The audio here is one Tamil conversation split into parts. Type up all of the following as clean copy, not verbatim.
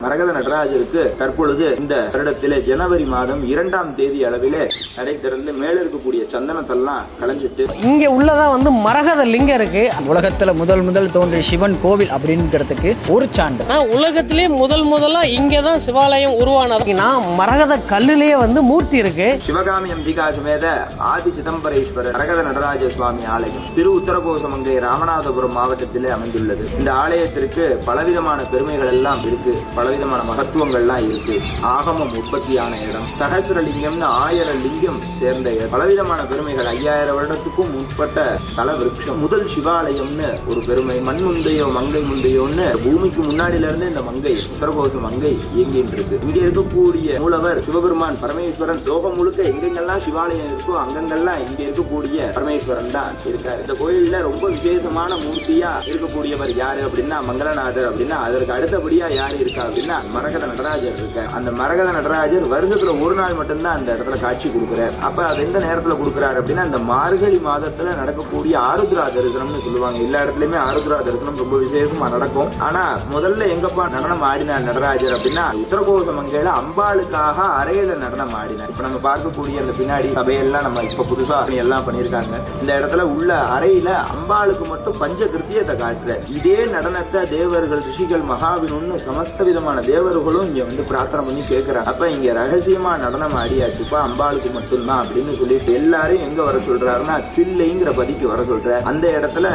மரகத நடராஜருக்கு தற்பொழுது இந்த வருடத்திலே ஜனவரி மாதம் 2ஆம் தேதி அளவிலே நடை திறந்து மேல இருக்கக்கூடிய சந்தனத்தெல்லாம் களைஞ்சிட்டு இங்க உள்ளதான் மரகத லிங்கம் இருக்கு. உலகத்துல முதல் தோன்றிய சிவன் கோவில் அப்படிங்கிறதுக்கு ஒரு சான்று. உலகத்திலே முதலா இங்கதான் சிவாலயம் உருவானது. மரகத கல்லுலயே மூர்த்தி இருக்கு. சிவகாமி அம்பிகா சமேத ஆதி சிதம்பரேஸ்வரர் மரகத நடராஜ சுவாமி ஆலயம் திரு உத்தரகோசமங்கை ராமநாதபுரம் மாவட்டத்திலே அமைந்துள்ளது. இந்த ஆலயத்திற்கு பலவிதமான பெருமைகள் எல்லாம் இருக்கு, பலவிதமான மகத்துவங்கள்லாம் இருக்கு. ஆகமம் உற்பத்தியான இடம், சகசிரலிங்கம்னு 1000 லிங்கம் சேர்ந்த இடம், பலவிதமான பெருமைகள். 5000 வருடத்துக்கும் முற்பட்ட ஸ்தல விருட்சம், முதல் சிவாலயம்னு ஒரு பெருமை. மண் முந்தையோ மங்கை முந்தையோன்னு பூமிக்கு முன்னாடியில இருந்து இந்த மங்கை உத்தரகோச மங்கை இயங்கிட்டு இருக்கு. இங்க இருக்கக்கூடிய மூலவர் சிவபெருமான் பரமேஸ்வரன். லோகம் முழுக்க எங்கெங்கெல்லாம் சிவாலயம் இருக்கோ அங்கெங்கெல்லாம் இங்க இருக்கக்கூடிய பரமேஸ்வரன் தான் இருக்காரு. இந்த கோயில்ல ரொம்ப விசேஷமான மூர்த்தியா இருக்கக்கூடியவர் யாரு அப்படின்னா மங்களநாதர். அப்படின்னா அதற்கு அடுத்தபடியா யாரு இருக்கா அப்படின்னா மரகத நடராஜர் இருக்க. அந்த மரகத நடராஜர் வருஷத்துல ஒரு நாள் மட்டும்தான் அந்த இடத்துல காட்சி கொடுக்கிறார். அப்ப அது எந்த நேரத்துல கொடுக்கிறாரு அப்படின்னா அந்த மார்கழி மாதத்துல நடக்கக்கூடிய ஆருத்ரா தரிசனம்னு சொல்லுவாங்க. எல்லா இடத்துலயுமே ஆருத்ரா தரிசனம் ரொம்ப விசேஷமா நடக்கும். ஆனா முதல்ல எங்கப்பா நடனம் ஆடினார் நடராஜர் அப்படின்னா உத்தரகோச மங்கையில அம்பாளுக்காக அறையில நடனம் ஆடினார். இப்ப நம்ம பார்க்கக்கூடிய அந்த பின்னாடி சபையெல்லாம் நம்ம இப்ப புதுசா எல்லாம் பண்ணிருக்காங்க. இந்த இடத்துல உள்ள அறையில அம்பாளுக்கு மட்டும் பஞ்ச கிருத்தியத்தை காட்டுற இதே நடனத்தை தேவர்கள் ரிஷிகள் மகாவினுன்னு சமஸ்த விதமான தேவர்களும் இங்க பிரார்த்தனை பண்ணி கேட்கிறாங்க. அப்ப இங்க ரகசியமா நடனம் ஆடியாச்சுப்பா அம்பாளுக்கு மட்டும்தான் அப்படின்னு சொல்லிட்டு எல்லாரும் எங்க வர சொல்றாருன்னா தில்லைங்கிற பதிக்கு வர சொல்ற. அந்த இடத்துல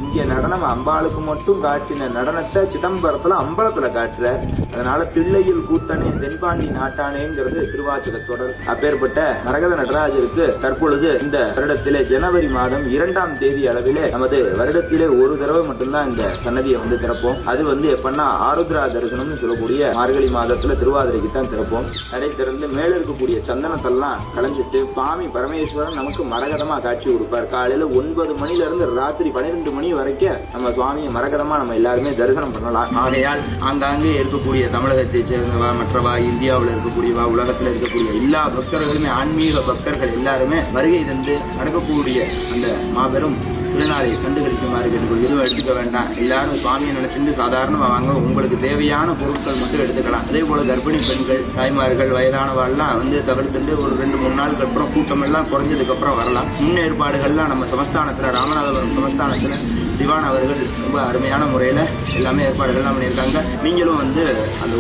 இங்க நடனம் அம்பாளுக்கு மட்டும் காட்டின நடனத்தை சிதம்பரத்துல அம்பலத்துல காட்டுற. அதனால தில்லையில் கூத்தனே தென்பாண்டி நாட்டானேங்கிறது திருவாச்சக தொடர். அப்பேற்பட்ட மரகத நடராஜருக்கு தற்பொழுது இந்த வருடத்திலே ஜனவரி மாதம் 2ஆம் தேதி அளவிலே நமது வருடத்திலே ஒரு தடவை மட்டும்தான் இந்த சன்னதியை திறப்போம். அது எப்படின்னா ஆருத்ரா தரிசனம்னு சொல்லக்கூடிய மார்கழி மாதத்துல திருவாதிரைக்கு தான் திறப்போம். நடை திறந்து மேல இருக்கக்கூடிய சந்தனத்தெல்லாம் களைஞ்சிட்டு சுவாமி பரமேஸ்வரன் நமக்கு மரகதமா காட்சி கொடுப்பார். காலையில 9 மணில இருந்து ராத்திரி 12 மணி வரைக்கும் நம்ம சுவாமியை மரகதமா நம்ம எல்லாருமே தரிசனம் பண்ணலாம். ஆகையால் ஆங்காங்கே இருக்கக்கூடிய தமிழகத்தை சேர்ந்தவா மற்றவா இந்தியாவில் இருக்கக்கூடியவா உலகத்தில் இருக்கக்கூடிய எல்லா பக்தர்களுமே ஆன்மீக பக்தர்கள் எல்லாருமே வருகை தந்து நடக்கக்கூடிய அந்த மாபெரும் திருநாளை கண்டுகளிக்குமாறு எதுவும் எடுத்துக்க வேண்டாம். எல்லாரும் சுவாமியை நினைச்சுட்டு சாதாரணமா வாங்க. உங்களுக்கு தேவையான பொருட்கள் மட்டும் எடுத்துக்கலாம். அதே போல கர்ப்பிணி பெண்கள் தாய்மார்கள் வயதானவாள்லாம் தவிர்த்துட்டு ஒரு 2-3 நாளுக்கு அப்புறம் கூட்டம் எல்லாம் குறைஞ்சதுக்கு அப்புறம் வரலாம். முன்னேற்பாடுகள்லாம் நம்ம சமஸ்தானத்துல ராமநாதபுரம் சமஸ்தானத்துல திவான் அவர்கள் ரொம்ப அருமையான முறையில எல்லாமே ஏற்பாடுகள்லாம் பண்ணியிருக்காங்க. நீங்களும் அந்த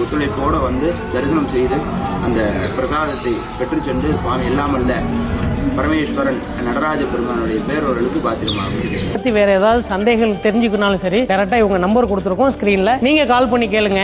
ஒத்துழைப்போட தரிசனம் செய்து அந்த பிரசாதத்தை பெற்று சென்று சுவாமி எல்லாமல்ல பரமேஸ்வரன் நடராஜ பெருமானுடைய பேரவர்களுக்கு பாத்திரமாக. வேற ஏதாவது சந்தேகங்கள் தெரிஞ்சுக்கனாலும் சரி, கரெக்டா இவங்க நம்பர் கொடுத்துருக்கோம் ஸ்கிரீன்ல, நீங்க கால் பண்ணி கேளுங்க.